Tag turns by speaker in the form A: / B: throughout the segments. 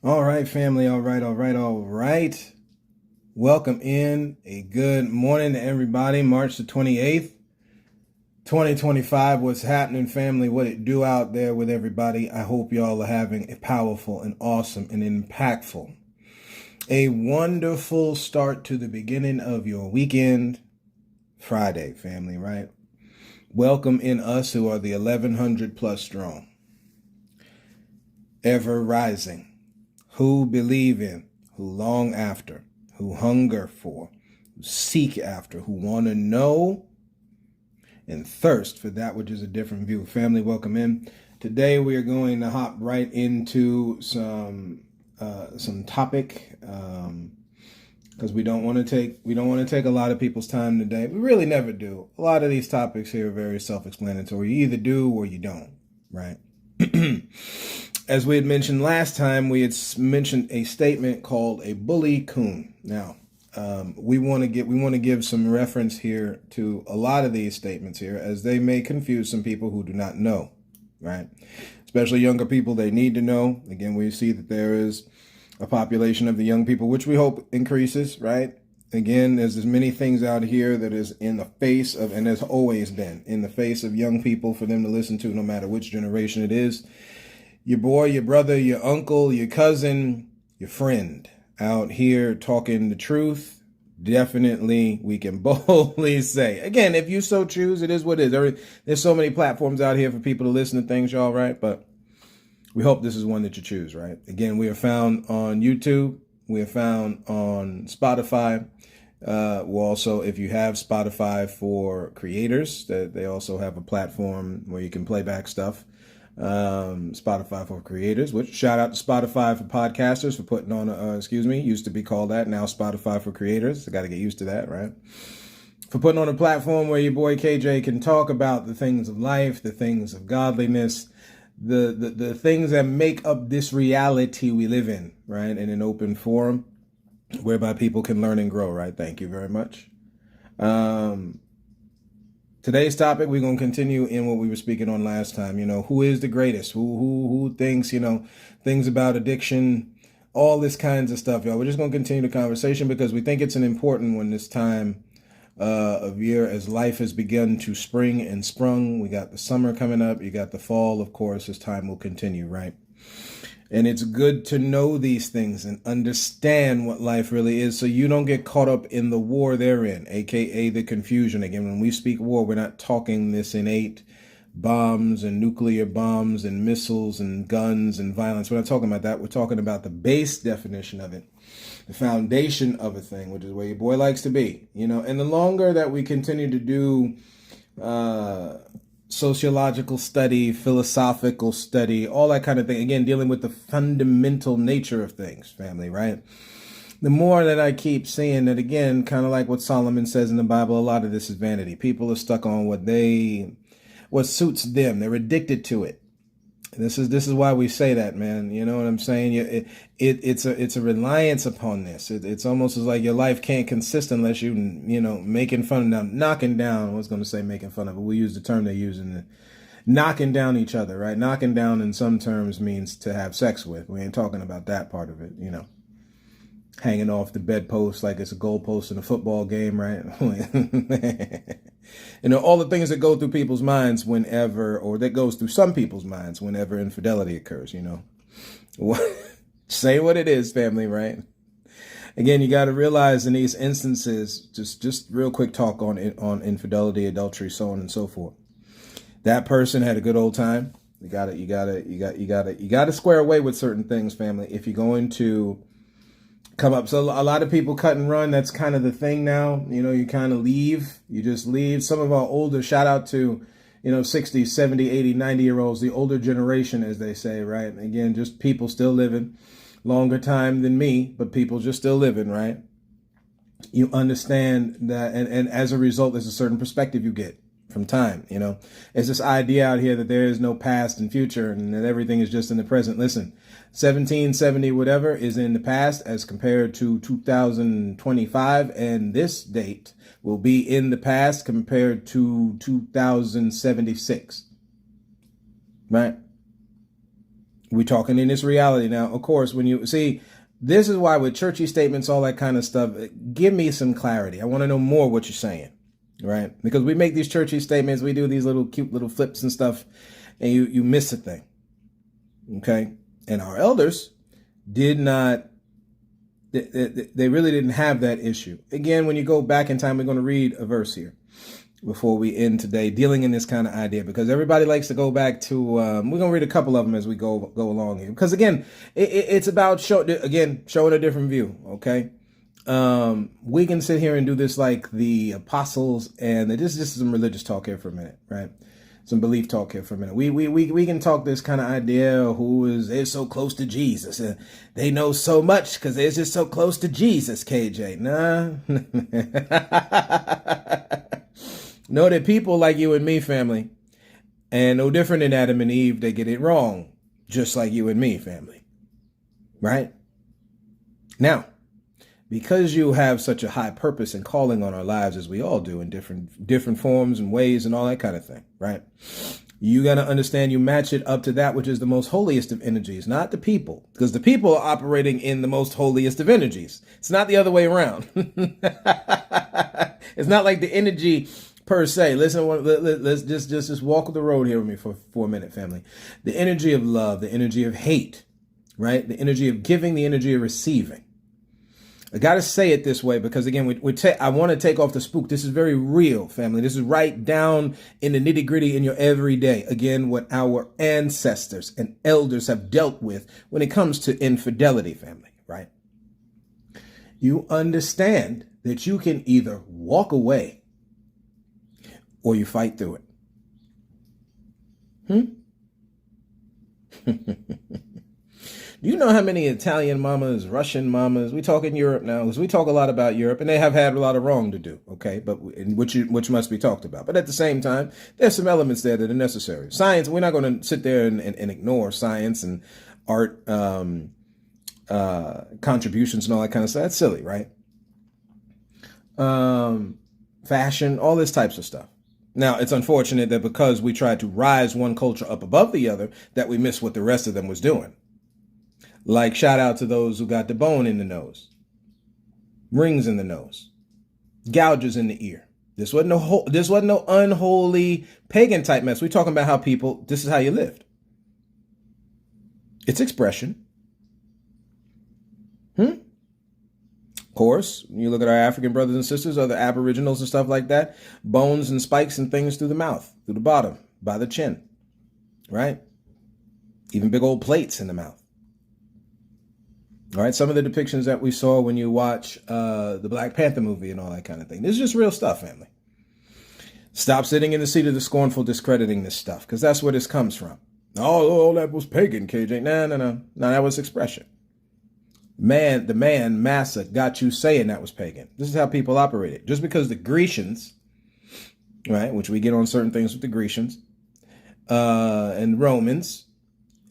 A: All right, family. All right, all right, all right. Welcome in. A good morning to everybody. March the 28th, 2025. What's happening, family? What it do out there with everybody? I hope y'all are having a powerful and awesome and impactful, a wonderful start to the beginning of your weekend, Friday, family, right? Welcome in us who are the 1100 plus strong, ever rising, who believe in, who long after, who hunger for, who seek after, who want to know and thirst for that which is a different view. Family, welcome in. Today we are going to hop right into some topic because we don't want to take a lot of people's time today. We really never do. A lot of these topics here are very self-explanatory. You either do or you don't, right? As we had mentioned last time, we had mentioned a statement called a bully coon. Now, we want to give some reference here to a lot of these statements here, as they may confuse some people who do not know, right? Especially younger people, they need to know. Again, we see that there is a population of the young people, which we hope increases, right? Again, there's many things out here that is in the face of, and has always been in the face of young people for them to listen to, no matter which generation it is. Your boy, your brother, your uncle, your cousin, your friend out here talking the truth. Definitely, we can boldly say. Again, if you so choose, it is what it is. There's so many platforms out here for people to listen to things, y'all, right? But we hope this is one that you choose, right? Again, we are found on YouTube. We are found on Spotify. Well, also, if you have Spotify for creators, that they also have a platform where you can play back stuff. Spotify for creators, which shout out to Spotify for podcasters for putting on, used to be called that. Now Spotify for creators. I got to get used to that, right? For putting on a platform where your boy KJ can talk about the things of life, the things of godliness, the things that make up this reality we live in, right? In an open forum whereby people can learn and grow, right? Thank you very much. Today's topic, we're going to continue in what we were speaking on last time. Who is the greatest? Who thinks, things about addiction, all this kinds of stuff, y'all. We're just going to continue the conversation because we think it's an important one this time of year as life has begun to spring and sprung. We got the summer coming up. You got the fall, of course, as time will continue, right? And it's good to know these things and understand what life really is so you don't get caught up in the war therein, aka the confusion. Again, when we speak war, we're not talking this innate bombs and nuclear bombs and missiles and guns and violence. We're not talking about that. We're talking about the base definition of it, the foundation of a thing, which is where your boy likes to be. And the longer that we continue to do sociological study, philosophical study, all that kind of thing. Again, dealing with the fundamental nature of things, family, right? The more that I keep seeing that, again, kind of like what Solomon says in the Bible, a lot of this is vanity. People are stuck on what suits them. They're addicted to it. This is why we say that, man. You know what I'm saying? It's a reliance upon this. It's almost as like your life can't consist unless making fun of, knocking down. I was going to say making fun of, but we use the term they're using, knocking down each other, right? Knocking down in some terms means to have sex with. We ain't talking about that part of it, hanging off the bedpost like it's a goalpost in a football game, right? All the things that go through people's minds whenever, or that goes through some people's minds whenever infidelity occurs, Say what it is, family, right? Again, you got to realize in these instances, just real quick talk on infidelity, adultery, so on and so forth. That person had a good old time. You got to square away with certain things, family, if you're going to come up. So a lot of people cut and run. That's kind of the thing now. You kind of leave. You just leave. Some of our older, shout out to, 60, 70, 80, 90-year-olds, the older generation, as they say, right? Again, just people still living longer time than me, but people just still living, right? You understand that, and as a result, there's a certain perspective you get from time. It's this idea out here that there is no past and future and that everything is just in the present. Listen, 1770 whatever is in the past as compared to 2025, and this date will be in the past compared to 2076, right? We're talking in this reality now. Of course, when you see, this is why with churchy statements, all that kind of stuff, give me some clarity. I want to know more what you're saying, right? Because we make these churchy statements, we do these little cute little flips and stuff, and you miss a thing, okay? And our elders did not, they really didn't have that issue. Again, when you go back in time, we're going to read a verse here before we end today, dealing in this kind of idea, because everybody likes to go back to, we're going to read a couple of them as we go along here. Because again, it's about showing a different view, okay? We can sit here and do this like the apostles, and this is some religious talk here for a minute, right? Some belief talk here for a minute. We can talk this kind of idea of they're so close to Jesus. They know so much because they're just so close to Jesus, KJ. Nah. Know that people like you and me, family, and no different than Adam and Eve, they get it wrong, just like you and me, family. Right? Now, because you have such a high purpose and calling on our lives, as we all do in different forms and ways and all that kind of thing, right? You got to understand you match it up to that which is the most holiest of energies, not the people, because the people are operating in the most holiest of energies. It's not the other way around. It's not like the energy per se. Listen, let's just walk the road here with me for a minute, family. The energy of love, the energy of hate, right? The energy of giving, the energy of receiving. I got to say it this way because, again, I want to take off the spook. This is very real, family. This is right down in the nitty gritty in your everyday. Again, what our ancestors and elders have dealt with when it comes to infidelity, family, right? You understand that you can either walk away or you fight through it. Do you know how many Italian mamas, Russian mamas, we talk in Europe now, because we talk a lot about Europe, and they have had a lot of wrong to do, okay, but which must be talked about. But at the same time, there's some elements there that are necessary. Science, we're not going to sit there and ignore science and art contributions and all that kind of stuff. That's silly, right? Fashion, all this types of stuff. Now, it's unfortunate that because we tried to rise one culture up above the other, that we missed what the rest of them was doing. Like, shout out to those who got the bone in the nose, rings in the nose, gouges in the ear. This wasn't no unholy pagan type mess. We're talking about how people, this is how you lived. It's expression. Of course, you look at our African brothers and sisters, other aboriginals and stuff like that, bones and spikes and things through the mouth, through the bottom, by the chin, right? Even big old plates in the mouth. All right, some of the depictions that we saw when you watch the Black Panther movie and all that kind of thing. This is just real stuff, family. Stop sitting in the seat of the scornful discrediting this stuff, because that's where this comes from. Oh, that was pagan, KJ. No, that was expression. The man, Massa, got you saying that was pagan. This is how people operated. Just because the Grecians, right, which we get on certain things with the Grecians, and Romans,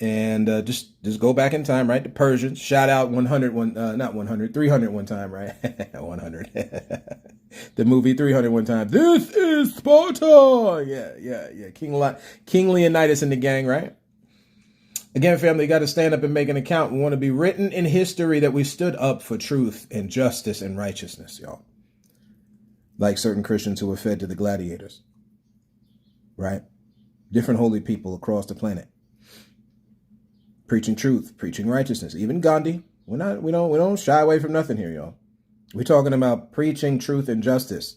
A: and just go back in time, right? The Persians, shout out 300 one time, right? 100. The movie 300 one time. This is Sparta. Yeah. King Leonidas and the gang, right? Again, family, you got to stand up and make an account. We want to be written in history that we stood up for truth and justice and righteousness, y'all. Like certain Christians who were fed to the gladiators, right? Different holy people across the planet. Preaching truth, preaching righteousness. Even Gandhi. We don't shy away from nothing here, y'all. We're talking about preaching truth and justice.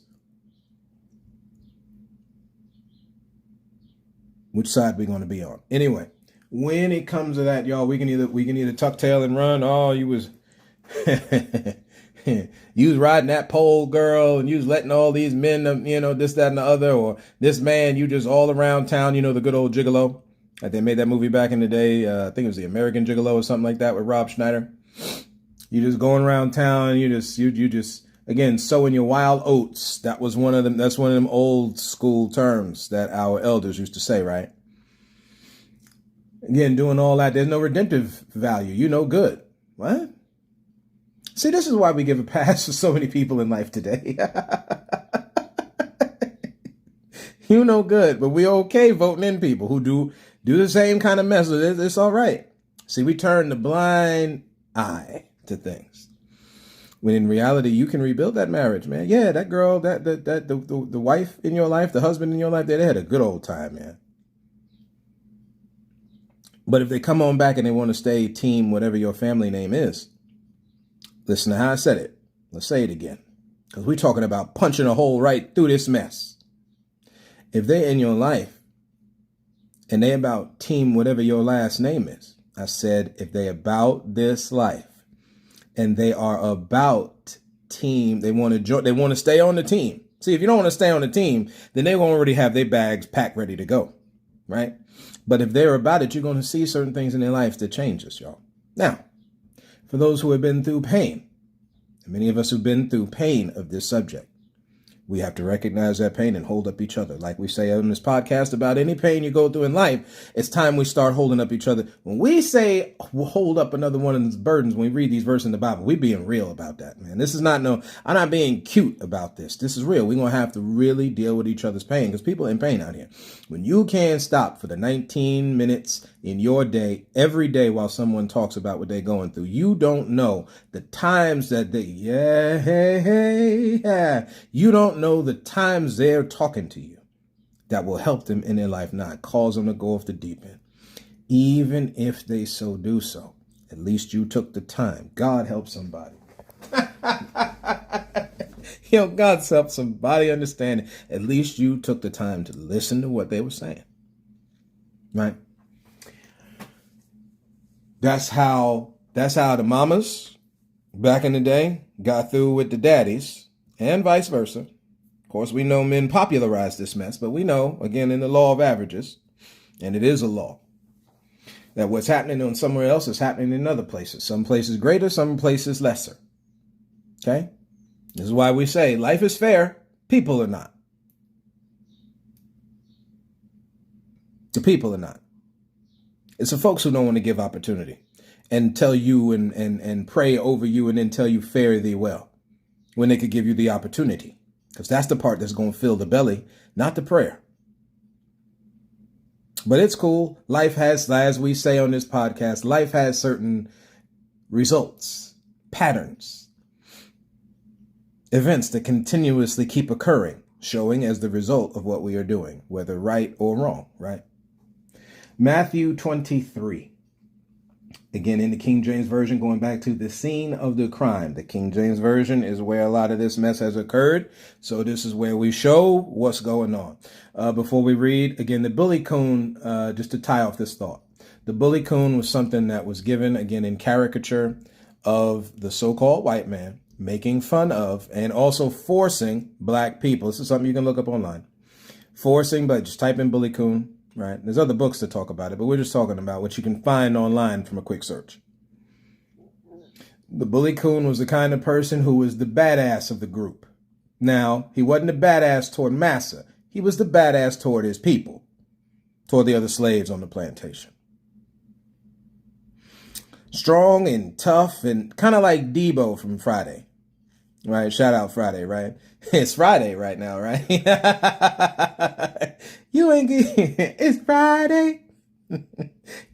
A: Which side we going to be on? Anyway, when it comes to that, y'all, we can either tuck tail and run. Oh, you was riding that pole, girl, and you was letting all these men, this, that, and the other, or this man, you just all around town, the good old gigolo. Like they made that movie back in the day. I think it was The American Gigolo or something like that with Rob Schneider. You just going around town. You just again sowing your wild oats. That was one of them. That's one of them old school terms that our elders used to say, right? Again, doing all that. There's no redemptive value. Good. What? See, this is why we give a pass to so many people in life today. Good, but we're okay voting in people who do the same kind of mess. It's all right. See, we turn the blind eye to things. When in reality, you can rebuild that marriage, man. Yeah, that girl, the wife in your life, the husband in your life, they had a good old time, man. But if they come on back and they want to stay team, whatever your family name is, listen to how I said it. Let's say it again. Because we're talking about punching a hole right through this mess. If they're in your life and they about team, whatever your last name is, I said, if they about this life and they are about team, they want to join, they want to stay on the team. See, if you don't want to stay on the team, then they won't already have their bags packed ready to go. Right. But if they're about it, you're going to see certain things in their life that changes, y'all. Now, for those who have been through pain, many of us who've been through pain of this subject, we have to recognize that pain and hold up each other. Like we say on this podcast about any pain you go through in life, it's time we start holding up each other. When we say we'll hold up another one of these burdens, when we read these verses in the Bible, we're being real about that, man. This is not I'm not being cute about this. This is real. We're going to have to really deal with each other's pain because people are in pain out here. When you can't stop for the 19 minutes in your day, every day while someone talks about what they're going through, you don't know the times that you don't know the times they're talking to you that will help them in their life, not cause them to go off the deep end. Even if they so do so, at least you took the time. God help somebody. God's helped somebody understand it. At least you took the time to listen to what they were saying. Right? That's how the mamas back in the day got through with the daddies and vice versa. Of course, we know men popularized this mess, but we know, again, in the law of averages, and it is a law, that what's happening on somewhere else is happening in other places. Some places greater, some places lesser. Okay? This is why we say life is fair, people are not. The people are not. It's the folks who don't want to give opportunity and tell you and pray over you and then tell you fare thee well when they could give you the opportunity. Because that's the part that's going to fill the belly, not the prayer. But it's cool. Life has, as we say on this podcast, life has certain results, patterns, events that continuously keep occurring, showing as the result of what we are doing, whether right or wrong, right? Matthew 23. Again, in the King James Version, going back to the scene of the crime. The King James Version is where a lot of this mess has occurred. So this is where we show what's going on. Before we read, again, the bully coon, just to tie off this thought. The bully coon was something that was given, again, in caricature of the so-called white man, making fun of and also forcing black people. This is something you can look up online. Forcing, but just type in bully coon. Right. There's other books to talk about it, but we're just talking about what you can find online from a quick search. The bully coon was the kind of person who was the badass of the group. Now, he wasn't a badass toward massa. He was the badass toward his people, toward the other slaves on the plantation. Strong and tough and kind of like Debo from Friday. Right. Shout out Friday, right? It's Friday right now, right? You ain't get, it's Friday.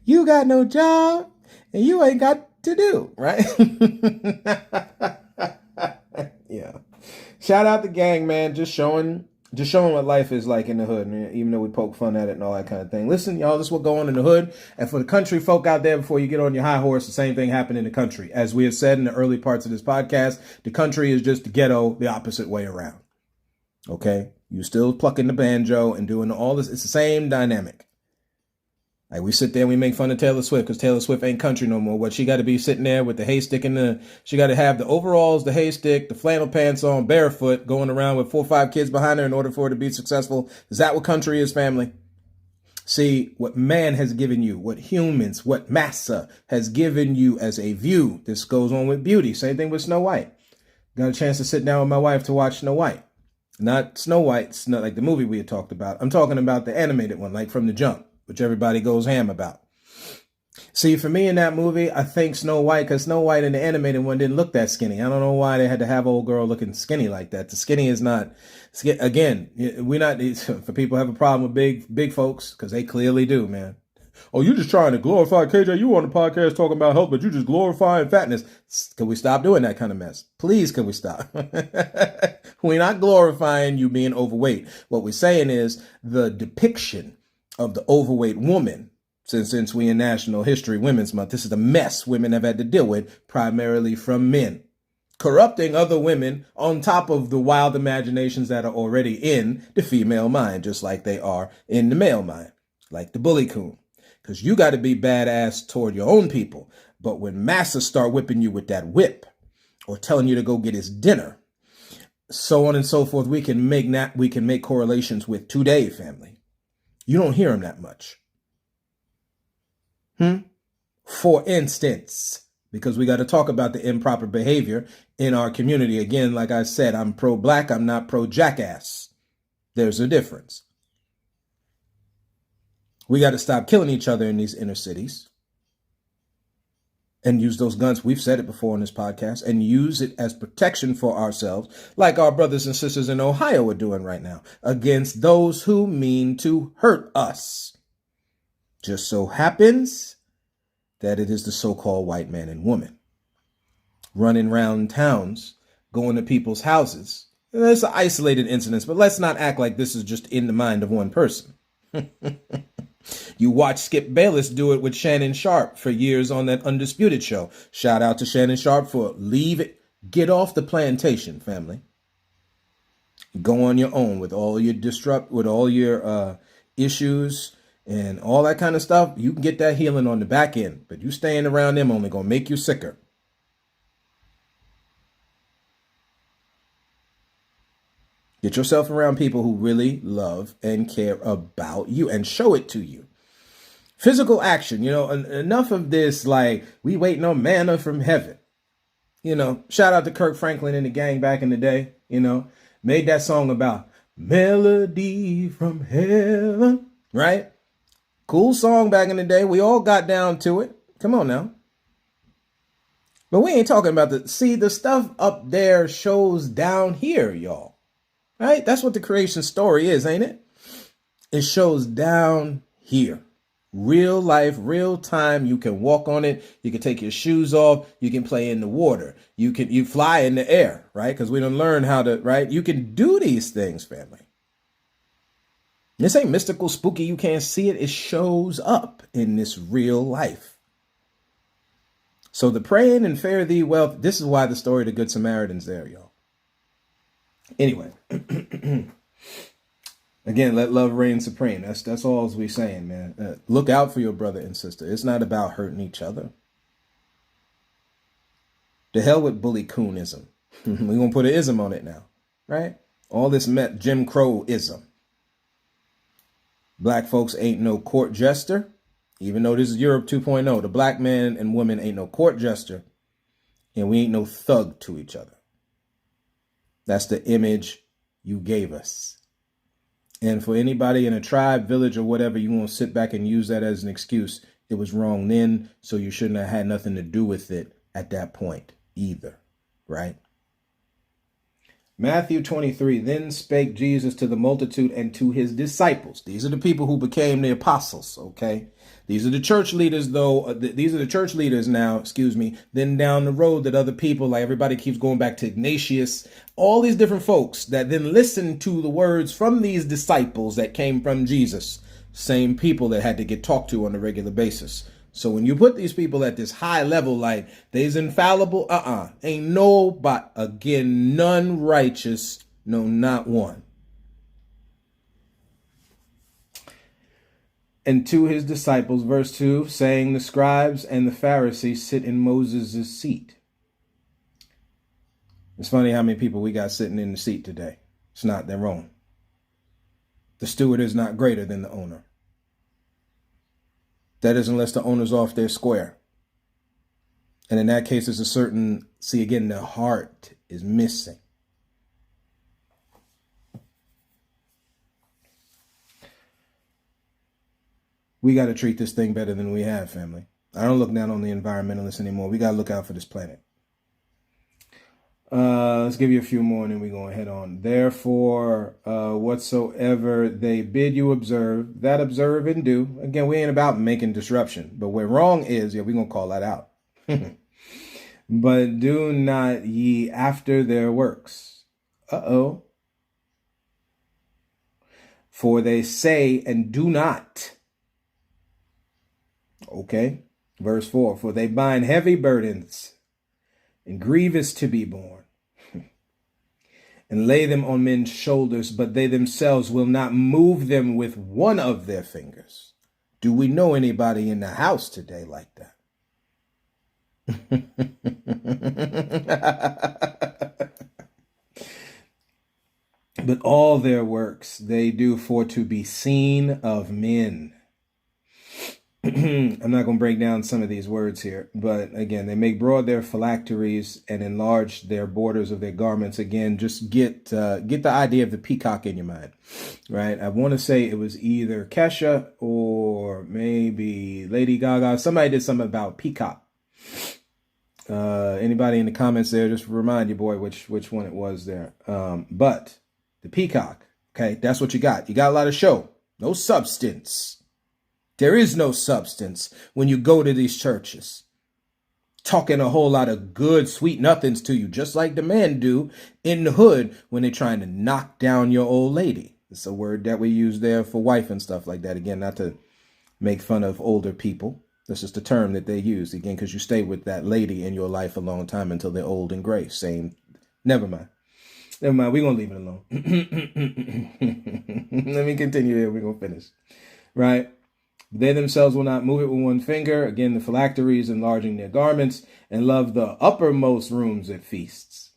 A: You got no job and you ain't got to do, right? Yeah. Shout out the gang, man. Just showing what life is like in the hood, man, even though we poke fun at it and all that kind of thing. Listen, y'all, this is what go on in the hood. And for the country folk out there, before you get on your high horse, the same thing happened in the country. As we have said in the early parts of this podcast, the country is just the ghetto the opposite way around. Okay? You still plucking the banjo and doing all this. It's the same dynamic. Like we sit there and we make fun of Taylor Swift because Taylor Swift ain't country no more. What she got to be sitting there with the haystick she got to have the overalls, the haystick, the flannel pants on, barefoot, going around with 4 or 5 kids behind her in order for her to be successful. Is that what country is, family? See, what man has given you, what humans, what massa has given you as a view. This goes on with beauty. Same thing with Snow White. Got a chance to sit down with my wife to watch Snow White. Not Snow White, not like the movie we had talked about. I'm talking about the animated one, like from the jump, which everybody goes ham about. See, for me in that movie, I think Snow White, because Snow White in the animated one didn't look that skinny. I don't know why they had to have old girl looking skinny like that. The skinny is not, again, we're not, for people who have a problem with big folks, because they clearly do, man. Oh, you just trying to glorify KJ. You on the podcast talking about health, but you just glorifying fatness. Can we stop doing that kind of mess? Please, can we stop? We're not glorifying you being overweight. What we're saying is the depiction of the overweight woman, since we in National History Women's Month, this is the mess women have had to deal with, primarily from men. Corrupting other women on top of the wild imaginations that are already in the female mind, just like they are in the male mind, like the bully coon. Because you got to be badass toward your own people. But when masses start whipping you with that whip or telling you to go get his dinner, so on and so forth, we can make correlations with today, family. You don't hear them that much. For instance, because we got to talk about the improper behavior in our community. Again, like I said, I'm pro-black. I'm not pro-jackass. There's a difference. We got to stop killing each other in these inner cities and use those guns. We've said it before on this podcast, and use it as protection for ourselves, like our brothers and sisters in Ohio are doing right now, against those who mean to hurt us. Just so happens that it is the so-called white man and woman running around towns, going to people's houses. And it's an isolated incident, but let's not act like this is just in the mind of one person. You watch Skip Bayless do it with Shannon Sharp for years on that Undisputed show. Shout out to Shannon Sharp for leave it. Get off the plantation, family. Go on your own with all your issues and all that kind of stuff. You can get that healing on the back end, but you staying around them only gonna make you sicker. Get yourself around people who really love and care about you and show it to you. Physical action, enough of this, like, we waiting on manna from heaven. Shout out to Kirk Franklin and the gang back in the day, made that song about melody from heaven, right? Cool song back in the day. We all got down to it. Come on now. But we ain't talking about the stuff up there shows down here, y'all. Right? That's what the creation story is, ain't it? It shows down here. Real life, real time. You can walk on it. You can take your shoes off. You can play in the water. You fly in the air, right? Because we don't learn how to, right? You can do these things, family. This ain't mystical, spooky. You can't see it. It shows up in this real life. So the praying and fare thee well. This is why the story of the Good Samaritan's there, y'all. Anyway, again, let love reign supreme. That's all we saying, man. Look out for your brother and sister. It's not about hurting each other. The hell with bully coonism. We're going to put an ism on it now, right? All this Jim Crow-ism. Black folks ain't no court jester, even though this is Europe 2.0. The black man and woman ain't no court jester, and we ain't no thug to each other. That's the image you gave us. And for anybody in a tribe, village, or whatever, you won't sit back and use that as an excuse. It was wrong then, so you shouldn't have had nothing to do with it at that point either, right? Matthew 23, then spake Jesus to the multitude and to his disciples. These are the people who became the apostles, okay? These are the church leaders, though. These are the church leaders now, Then down the road that other people, like everybody keeps going back to Ignatius, all these different folks that then listen to the words from these disciples that came from Jesus. Same people that had to get talked to on a regular basis. So when you put these people at this high level, like they's infallible, ain't nobody, again, none righteous, no, not one. And to his disciples, verse 2, saying the scribes and the Pharisees sit in Moses' seat. It's funny how many people we got sitting in the seat today. It's not their own. The steward is not greater than the owner. That is unless the owner's off their square. And in that case, there's a certain, the heart is missing. We got to treat this thing better than we have, family. I don't look down on the environmentalists anymore. We got to look out for this planet. Let's give you a few more and then we're going to head on. Therefore, whatsoever they bid you observe, that observe and do. Again, we ain't about making disruption, but where wrong is, yeah, we're going to call that out. But do not ye after their works. Uh-oh. For they say and do not. Okay. Verse 4. For they bind heavy burdens and grievous to be borne, and lay them on men's shoulders, but they themselves will not move them with one of their fingers. Do we know anybody in the house today like that? But all their works they do for to be seen of men. I'm not going to break down some of these words here, but again, they make broad their phylacteries and enlarge their borders of their garments. Again, just get the idea of the peacock in your mind, right? I want to say it was either Kesha or maybe Lady Gaga. Somebody did something about peacock. Anybody in the comments there, just remind your boy which one it was there. But the peacock, okay, that's what you got. You got a lot of show, no substance. There is no substance when you go to these churches, talking a whole lot of good, sweet nothings to you, just like the men do in the hood when they're trying to knock down your old lady. It's a word that we use there for wife and stuff like that. Again, not to make fun of older people. This is the term that they use, again, because you stay with that lady in your life a long time until they're old and gray. Same. Never mind. We're going to leave it alone. Let me continue here. We're going to finish. Right? They themselves will not move it with one finger. Again, the phylacteries enlarging their garments, and love the uppermost rooms at feasts.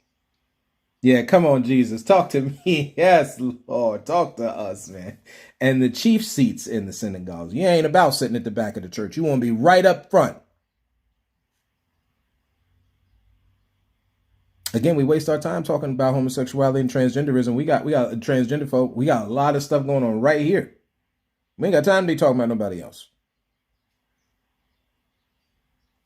A: Yeah, come on, Jesus. Talk to me. Yes, Lord. Talk to us, man. And the chief seats in the synagogues. You ain't about sitting at the back of the church. You want to be right up front. Again, we waste our time talking about homosexuality and transgenderism. We got transgender folk. We got a lot of stuff going on right here. We ain't got time to be talking about nobody else.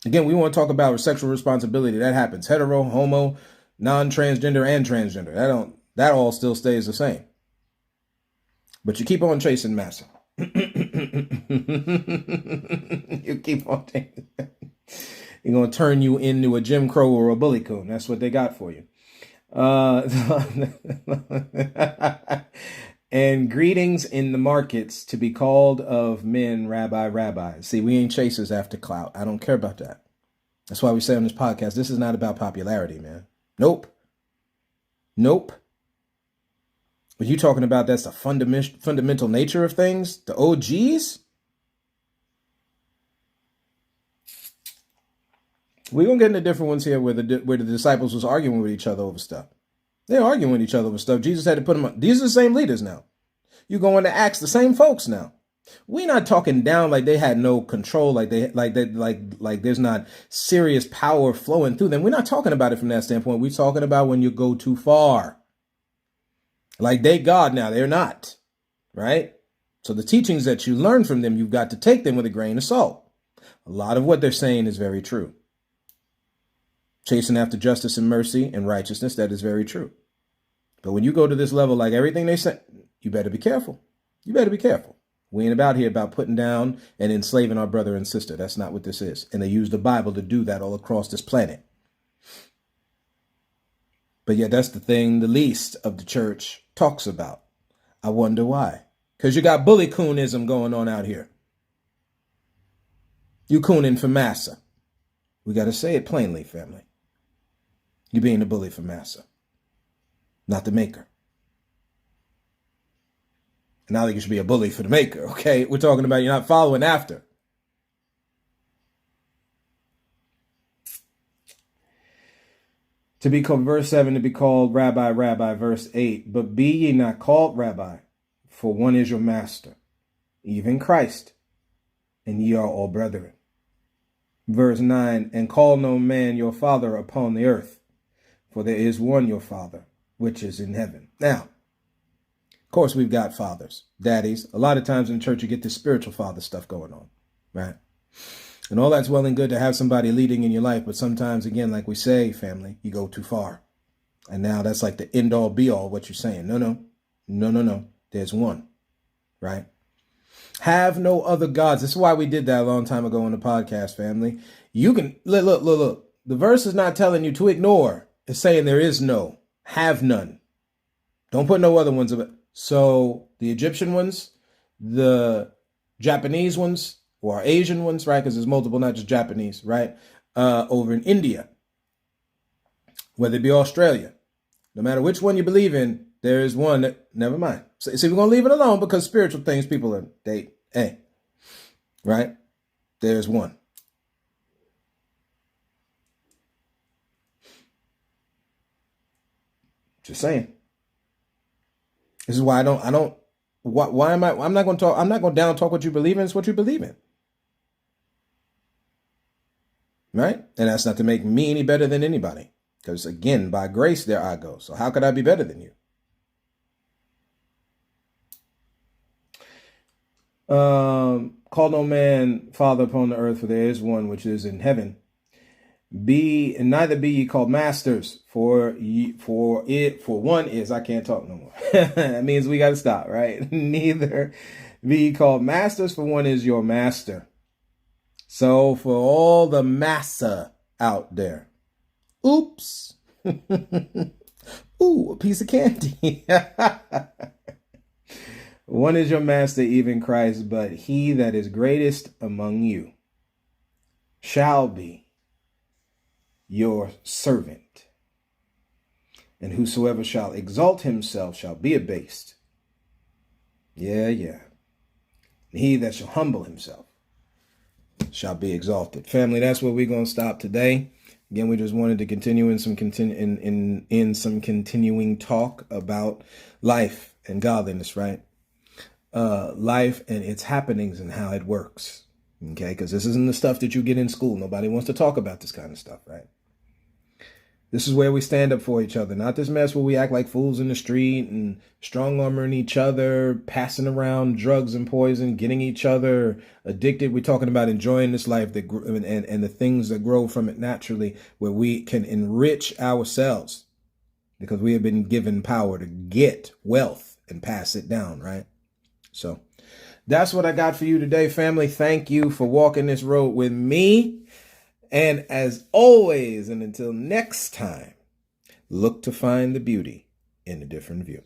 A: Again, we want to talk about sexual responsibility. That happens. Hetero, homo, non-transgender, and transgender. That all still stays the same. But you keep on chasing massa. You keep on chasing. You're going to turn you into a Jim Crow or a bully coon. That's what they got for you. And greetings in the markets to be called of men, rabbi, rabbi. See, we ain't chasers after clout. I don't care about that. That's why we say on this podcast, this is not about popularity, man. Nope. What you talking about, that's the fundamental nature of things? The OGs? We're going to get into different ones here where the disciples was arguing with each other over stuff. They're arguing with each other over stuff. Jesus had to put them on. These are the same leaders now. You go into Acts, the same folks now. We're not talking down like they had no control, like there's not serious power flowing through them. We're not talking about it from that standpoint. We're talking about when you go too far. Like they God now, they're not. Right? So the teachings that you learn from them, you've got to take them with a grain of salt. A lot of what they're saying is very true. Chasing after justice and mercy and righteousness, that is very true. But when you go to this level, like everything they say, you better be careful. You better be careful. We ain't about here about putting down and enslaving our brother and sister. That's not what this is. And they use the Bible to do that all across this planet. But yet that's the thing the least of the church talks about. I wonder why. Because you got bully coonism going on out here. You cooning for massa. We got to say it plainly, family. You're being a bully for massa, not the maker. And I think you should be a bully for the maker, okay? We're talking about you're not following after. To be called, verse 7, to be called rabbi, rabbi, verse 8. But be ye not called rabbi, for one is your master, even Christ, and ye are all brethren. Verse 9, and call no man your father upon the earth, for there is one your Father, which is in heaven. Now, of course, we've got fathers, daddies. A lot of times in church, you get this spiritual father stuff going on, right? And all that's well and good to have somebody leading in your life. But sometimes, again, like we say, family, you go too far. And now that's like the end all be all what you're saying. No. There's one, right? Have no other gods. This is why we did that a long time ago on the podcast, family. You can look. The verse is not telling you to ignore. It's saying there is no. Have none. Don't put no other ones. So the Egyptian ones, the Japanese ones, or Asian ones, right? Because there's multiple, not just Japanese, right? Over in India, whether it be Australia, no matter which one you believe in, there is one that, never mind. So, see, we're going to leave it alone because spiritual things, people are, right? There's one. Just saying. This is why I'm not going to down talk what you believe in. It's what you believe in. Right? And that's not to make me any better than anybody. Because again, by grace, there I go. So how could I be better than you? Call no man father upon the earth, for there is one which is in heaven. Neither be ye called masters, for one is, I can't talk no more. That means we got to stop, right? Neither be ye called masters, for one is your master. So for all the massa out there, oops, ooh, a piece of candy. One is your master, even Christ, but he that is greatest among you shall be your servant. And whosoever shall exalt himself shall be abased. Yeah. He that shall humble himself shall be exalted. Family, that's where we're going to stop today. Again, we just wanted to continue in some continuing talk about life and godliness, right? Life and its happenings and how it works. Okay, because this isn't the stuff that you get in school. Nobody wants to talk about this kind of stuff, right? This is where we stand up for each other, not this mess where we act like fools in the street and strong-arming each other, passing around drugs and poison, getting each other addicted. We're talking about enjoying this life and the things that grow from it naturally, where we can enrich ourselves because we have been given power to get wealth and pass it down, right? So that's what I got for you today, family. Thank you for walking this road with me. And as always, and until next time, look to find the beauty in a different view.